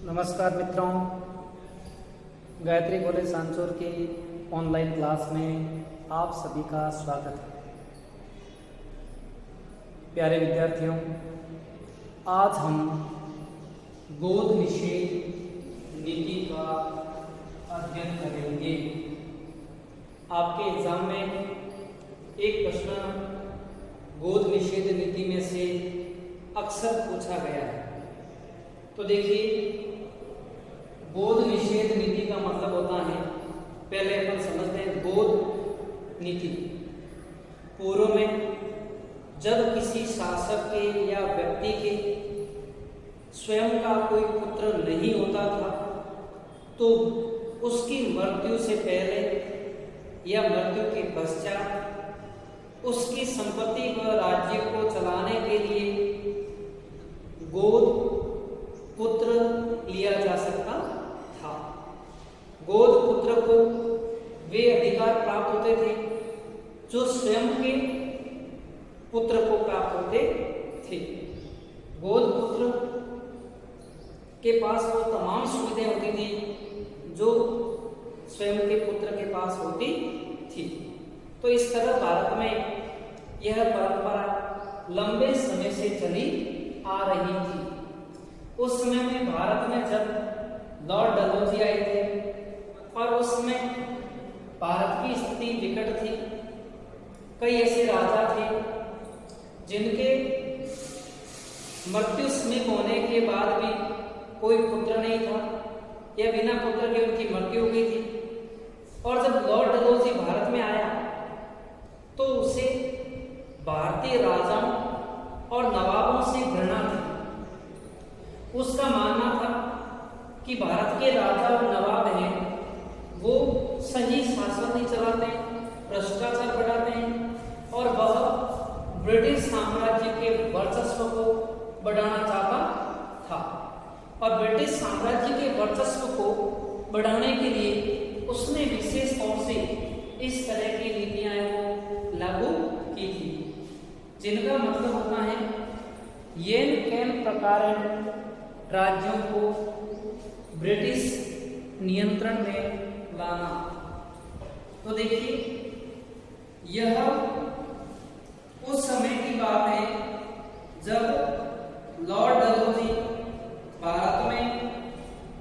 नमस्कार मित्रों, गायत्री कॉलेज सांचौर की ऑनलाइन क्लास में आप सभी का स्वागत है। प्यारे विद्यार्थियों, आज हम गोद निषेध नीति का अध्ययन करेंगे। आपके एग्जाम में एक प्रश्न गोद निषेध नीति में से अक्सर पूछा गया है। तो देखिए, गोद निषेध नीति का मतलब होता है, पहले अपन समझते हैं गोद नीति। पूर्व में जब किसी शासक के या व्यक्ति के स्वयं का कोई पुत्र नहीं होता था, तो उसकी मृत्यु से पहले या मृत्यु के पश्चात उसकी संपत्ति व राज्य को चलाने के लिए गोद पुत्र लिया जा सकता था। गोद पुत्र को वे अधिकार प्राप्त होते थे जो स्वयं के पुत्र को प्राप्त होते थे। गोद पुत्र के पास वो तमाम सुविधाएं होती थी जो स्वयं के पुत्र के पास होती थी। तो इस तरह भारत में यह परंपरा लंबे समय से चली आ रही थी। उस समय में भारत में जब लॉर्ड डलहौजी आए थे और उस समय भारत की स्थिति विकट थी। कई ऐसे राजा थे जिनके मृत्यु समीप होने के बाद भी कोई पुत्र नहीं था या बिना पुत्र के उनकी मृत्यु हो गई थी। और जब लॉर्ड डलहौजी भारत में आया तो उसे भारतीय राजाओं और नवाबों से घृणा थी। उसका मानना था कि भारत के राजा और नवाब हैं वो सही शासन नहीं चलाते, भ्रष्टाचार बढ़ाते हैं और वह ब्रिटिश साम्राज्य के वर्चस्व को बढ़ाना चाहता था। और ब्रिटिश साम्राज्य के वर्चस्व को बढ़ाने के लिए उसने विशेष तौर से इस तरह की नीतियां लागू की थी, जिनका मतलब होता है येन केन प्रकार राज्यों को ब्रिटिश नियंत्रण में लाना। तो देखिए, यह उस समय की बात है जब लॉर्ड डलहौजी भारत में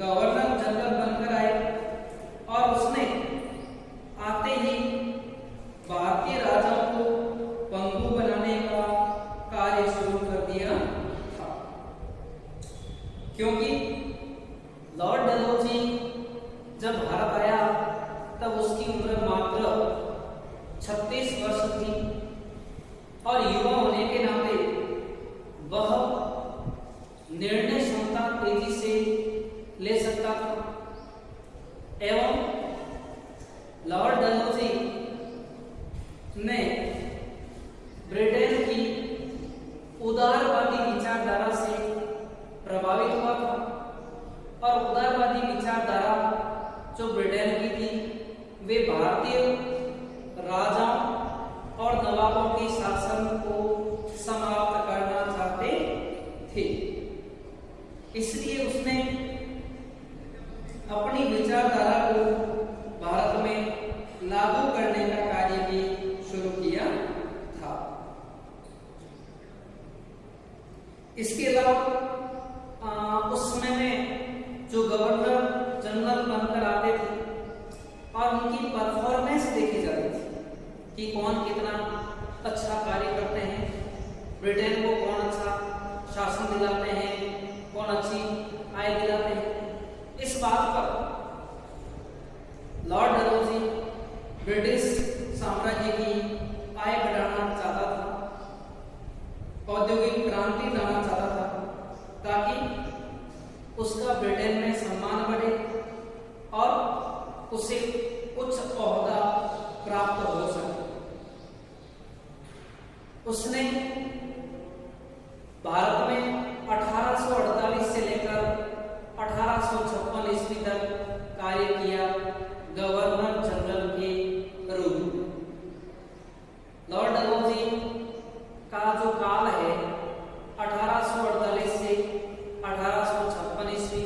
गवर्नर जनरल बनकर आए और उसने आते ही भारतीय राजाओं को पंगु बनाने का कार्य शुरू कर दिया था। क्योंकि लॉर्ड डलहौजी जब भारत आया तब उसकी उम्र मात्र 36 वर्ष थी और युवा होने के नाते वह निर्णय क्षमता तेजी से ले सकता था। एवं लॉर्ड डलहौजी ने ब्रिटेन की उदारवादी विचारधारा से प्रभावित हुआ था। और उदारवादी विचारधारा जो ब्रिटेन की थी, वे भारतीय राजाओं और नवाबों के शासन को समाप्त करना चाहते थे। इसलिए उसने अपनी विचारधारा को भारत में लागू करने का कार्य भी शुरू किया था। इसके अलावा उस समय में जो गवर्नर जनरल बनकर आते थे और उनकी परफॉर्मेंस देखी जाती थी कि कौन कितना अच्छा कार्य करते हैं, ब्रिटेन को कौन अच्छा शासन दिलाते हैं, कौन अच्छी आय दिलाते हैं। इस बात पर लॉर्ड डलहौजी ब्रिटिश साम्राज्य की आय बढ़ाना चाहता था, औद्योगिक क्रांति लाना चाहता था ताकि उसका ब्रिटेन में सम्मान बढ़े और उसे उच्च ओहदा प्राप्त हो सके। उसने भारत में 1848 से लेकर 1856 ईस्वी तक कार्य किया गवर्नर जनरल के रूप में। लॉर्ड डलहौजी का जो काल है 1848 से 1856 ईस्वी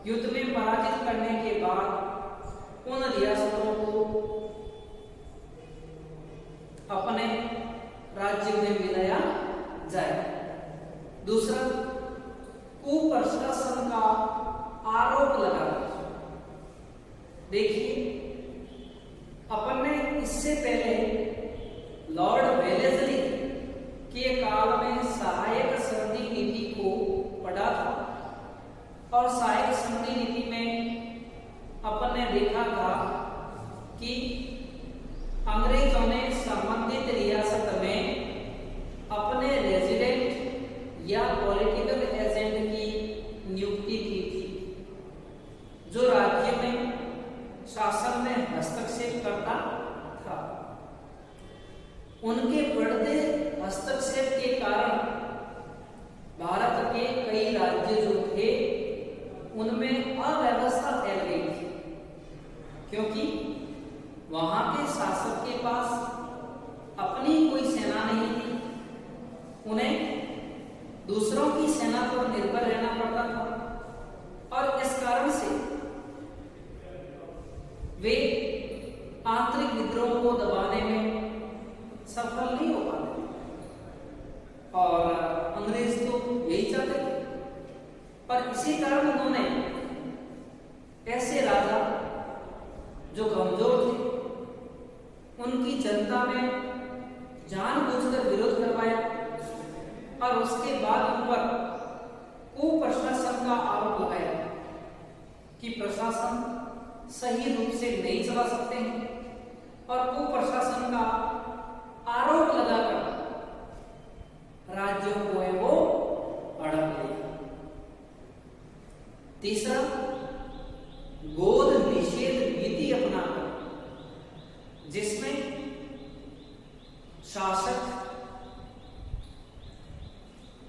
युद्ध में पराजित करने के बाद उन रियासतों को अपने राज्य में मिलाया जाए। दूसरा, कुप्रशासन का आरोप लगाना। देखिए, अपन ने इससे पहले लॉर्ड वेलेस्ली के काल में सहायक संधि नीति को पढ़ा था और सहायक संधि नीति में अपन ने देखा था कि अंग्रेजों ने संबंधित रियासत में अपने रेजिडेंट या पॉलिटिकल एजेंट की नियुक्ति की थी, जो राज्य में शासन में हस्तक्षेप करता था। उनके बढ़ते हस्तक्षेप के कारण भारत के कई राज्य जो थे उनमें अव्यवस्था फैल गई थी, क्योंकि वहां के शासक के पास अपनी कोई सेना नहीं थी। उन्हें दूसरों की सेना पर निर्भर रहना पड़ता था और इस कारण से वे आंतरिक विद्रोह को दबाने में सफल नहीं हो पाते और अंग्रेज तो यही चाहते थे। पर इसी कारण उन्होंने ऐसे राजा जो कमजोर थे उनकी जनता में जानबूझकर विरोध करवाया और उसके बाद उन पर कुप्रशासन का आरोप लगाया कि प्रशासन सही रूप से नहीं चला सकते हैं और कुप्रशासन का आरोप लगाकर राज्यों को है वो अड़क लिया। तीसरा, गोद निषेध नीति अपनाकर, जिसमें शासक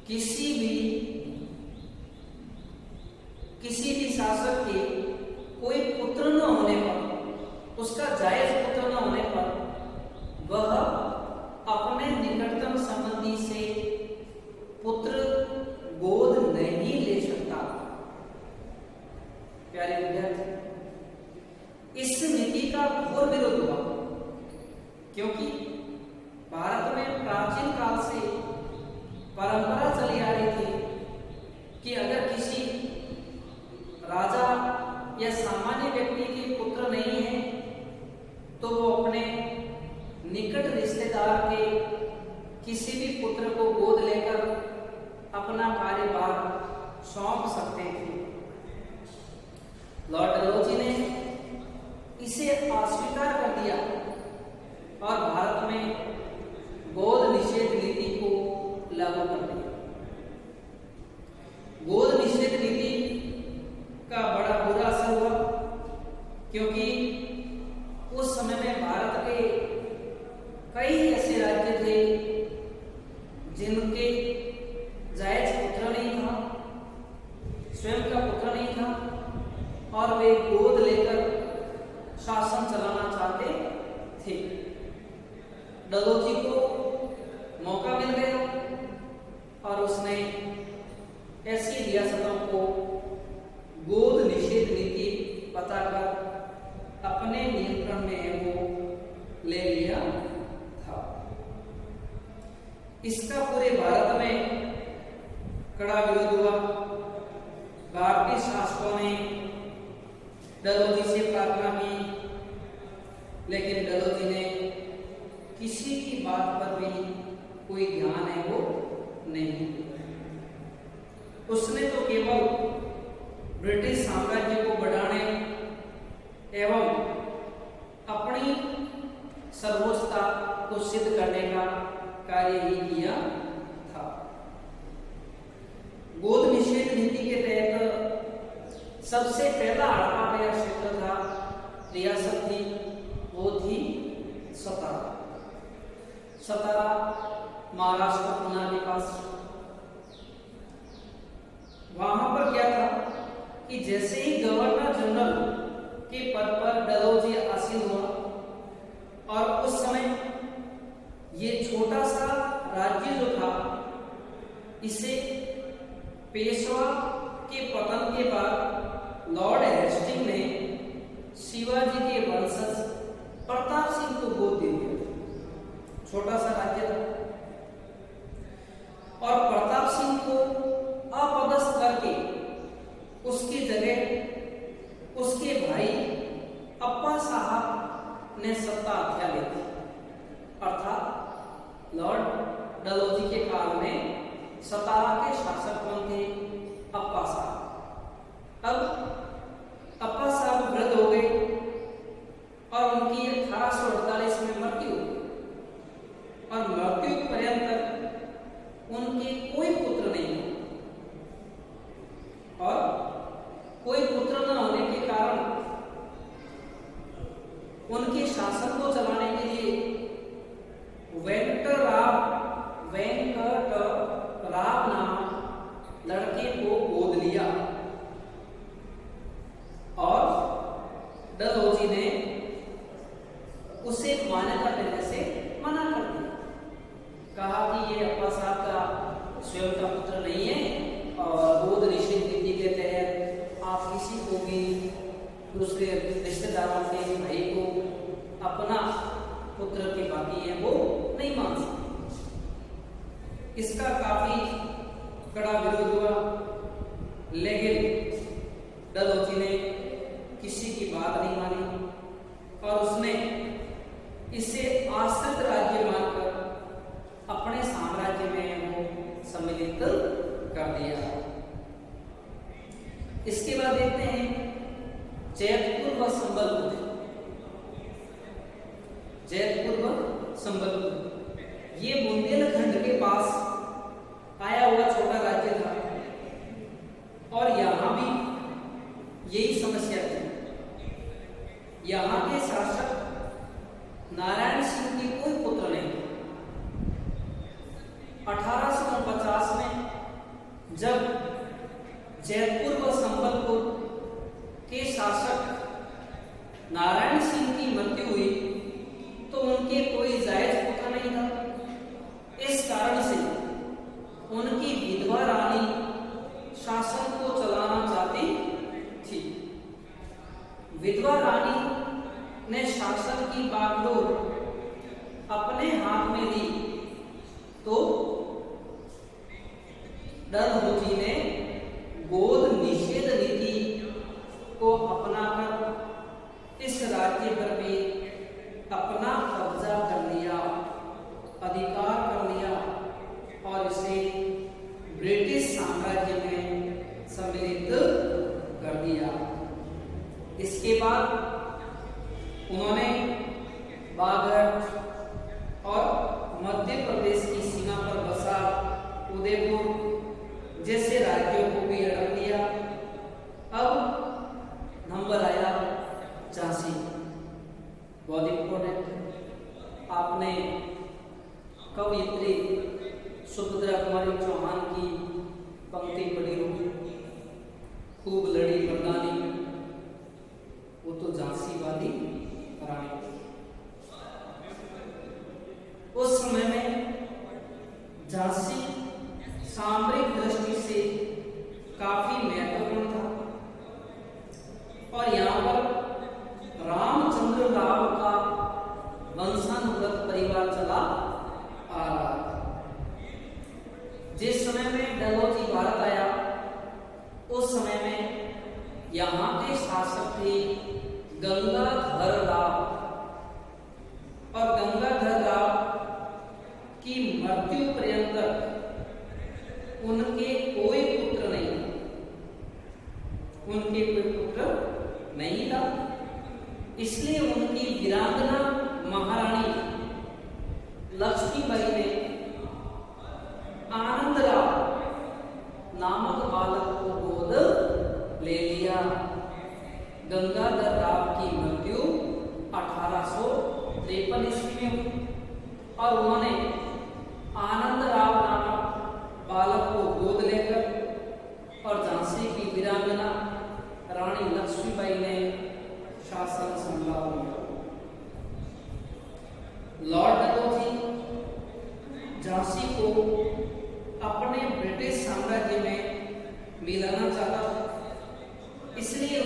किसी भी शासक के कोई पुत्र न होने पर, उसका जायज पुत्र न होने पर वह अपने निकटतम संबंधी से पुत्र गोद नहीं ले सकता। प्यारे विद्यार्थी, इस नीति का घोर विरोध हुआ, क्योंकि भारत में प्राचीन काल से परंपरा चली आ रही थी कि अगर किसी राजा या सामान्य व्यक्ति के पुत्र नहीं है तो वो अपने निकट रिश्तेदार के किसी भी पुत्र को गोद लेकर अपना कार्यभार सौंप सकते थे। लॉर्ड डलहौजी ने इसे अस्वीकार कर दिया और भारत में गोद निषेध नीति को लागू कर दिया। गोद निषेध नीति का बड़ा बुरा असर हुआ, क्योंकि उस समय में भारत के कई ऐसे राज्य थे जिनके जायज पुत्र नहीं था, स्वयं का पुत्र नहीं था और वे गोद लेकर शासन चलाना चाहते थे। डलहौजी को मौका मिल गया और उसने ऐसी रियासतों को गोद निषेध नीति बताकर अपने नियंत्रण में वो ले लिया था। इसका पूरे भारत में कड़ा विरोध हुआ। भारतीय शासकों ने डलहौजी से प्रार्थना की, लेकिन डलहौजी ने किसी की बात पर भी कोई ध्यान है वो नहीं। उसने तो केवल ब्रिटिश साम्राज्य को बढ़ाने एवं अपनी सर्वोच्चता को सिद्ध करने का कार्य ही किया था। गोद निषेध नीति के तहत सबसे पहला हड़पा गया क्षेत्र था, रियासत थी, वो थी सतारा। सतारा महाराष्ट्र पुणे के पास। वहां पर क्या था कि जैसे ही गवर्नर जनरल के पद पर डलहौजी आसीन हुआ और उस समय ये छोटा सा राज्य जो था, इसे पेशवा के पतन के बाद लॉर्ड हेस्टिंग ने शिवाजी के वंशज प्रताप सिंह को गोद दे दिया। छोटा सा राज्य था और प्रताप सिंह को अपदस्थ करके उसकी जगह उसके भाई अप्पा साहब ने सत्ता हथिया ली थी। अर्थात लॉर्ड डलहौजी के काल में सतारा के शासक कौन थे? अप्पा साहब। अब अप्पा साहब वृद्ध हो गए और उनकी 1848 में मृत्यु हो गई और मृत्यु पर्यंत उनके कोई पुत्र नहीं हुए और कोई पुत्र न होने के कारण उनके शासन को चलाने के लिए वेंकटराव नामक लड़के को गोद लिया और डलहौजी ने उसे मान्यता देने से मना कर दिया। कहा कि ये अप्पा साहब का स्वयं का पुत्र नहीं है और गोद निषेध नीति के तहत आप किसी को भी दूसरे रिश्तेदारों के भाई को अपना पुत्र के बाकी है वो नहीं मान सकते। इसका काफी कड़ा विरोध हुआ, लेकिन डलहौजी ने किसी की बात नहीं मानी और उसने इसे आश्रित राज्य मानकर अपने साम्राज्य में वो सम्मिलित कर दिया। इसके बाद देखते हैं जैतपुर व संबलपुर। जैतपुर व संबलपुर ये बुंदेलखंड के पास आया हुआ छोटा राज्य था और यहां भी यही समस्या थी। यहां के शासक नारायण सिंह की कोई पुत्र नहीं। 1849 में जब जैतपुर व संबलपुर के शासक नारायण सिंह की मृत्यु हुई तो उनके कोई जायज पुत्र नहीं था। इस कारण से उनकी विधवा रानी शासन को चलाना चाहती थी। विधवा रानी ने शासन की बागडोर अपने हाथ में ली तो डलहौजी ने गोद निषेध नीति को अपनाकर इस राज्य पर भी अपना कब्जा कर लिया, अधिकार कर लिया और इसे ब्रिटिश साम्राज्य में सम्मिलित कर दिया। इसके बाद उन्होंने बागड़ और मध्य प्रदेश की सीमा पर बसा उदयपुर जैसे राज्यों को भी हटा दिया। अब नंबर आया झांसी। बहुत इंपॉर्टेंट। आपने कवयित्री सुभद्रा कुमारी चौहान की पंक्ति पढ़ी होगी, खूब लड़ी मर्दानी, वो तो झांसी वाली रानी। उस समय में झांसी सामरिक दृष्टि से काफी महत्वपूर्ण था और यहाँ पर रामचंद्र राव का वंशानुगत परिवार चला आ रहा था। जिस समय में डलहौजी भारत आया उस समय में यहाँ के शासक थे गंगाधर राव और गंगाधर राव की मृत्यु पर्यंत उनके कोई पुत्र नहीं, उनके कोई पुत्र नहीं था। इसलिए उनकी वीरांगना महारानी लक्ष्मीबाई ने आनंदराव नामक बालक को गोद ले लिया। गंगाधर राव की मृत्यु 1853 ईस्वी में हुई और उन्होंने आनंदराव नामक बालक को गोद लेकर और झांसी की वीरांगना रानी लक्ष्मीबाई ने शासन संभाला। लॉर्ड डलहौजी झांसी को अपने ब्रिटिश साम्राज्य में मिलाना चाहता था, इसलिए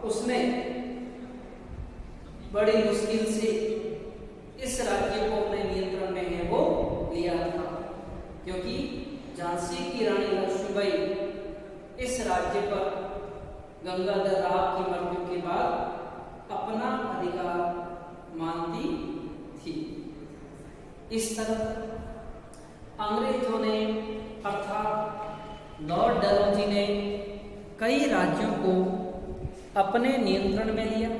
उसने बड़ी मुश्किल से इस राज्य को अपने नियंत्रण में है वो लिया था, क्योंकि झांसी की रानी लक्ष्मीबाई इस राज्य पर गंगाधर राव की मृत्यु के बाद अपना अधिकार मानती थी। इस तरह अंग्रेजों ने अर्थात लॉर्ड डलहौजी ने कई राज्यों को अपने नियंत्रण में लिया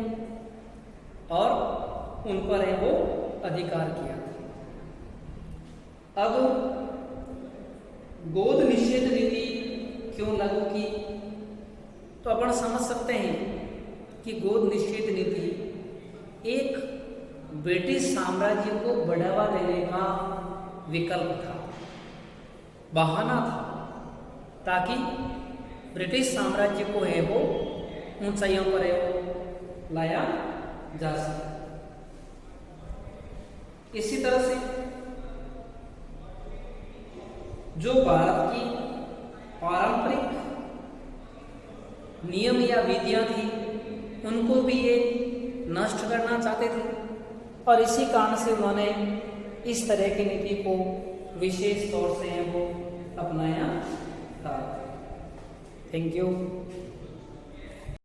और उन पर है वो अधिकार किया। अब गोद निषेध नीति क्यों लागू की, तो अपन समझ सकते हैं कि गोद निषेध नीति एक ब्रिटिश साम्राज्य को बढ़ावा देने का विकल्प था, बहाना था, ताकि ब्रिटिश साम्राज्य को है वो ऊंचाइयों पर है वो लाया जा सके। इसी तरह से जो भारत की पारंपरिक नियम या विधियां थी उनको भी ये नष्ट करना चाहते थे, और इसी कारण से उन्होंने इस तरह की नीति को विशेष तौर से वो अपनाया था। Thank you.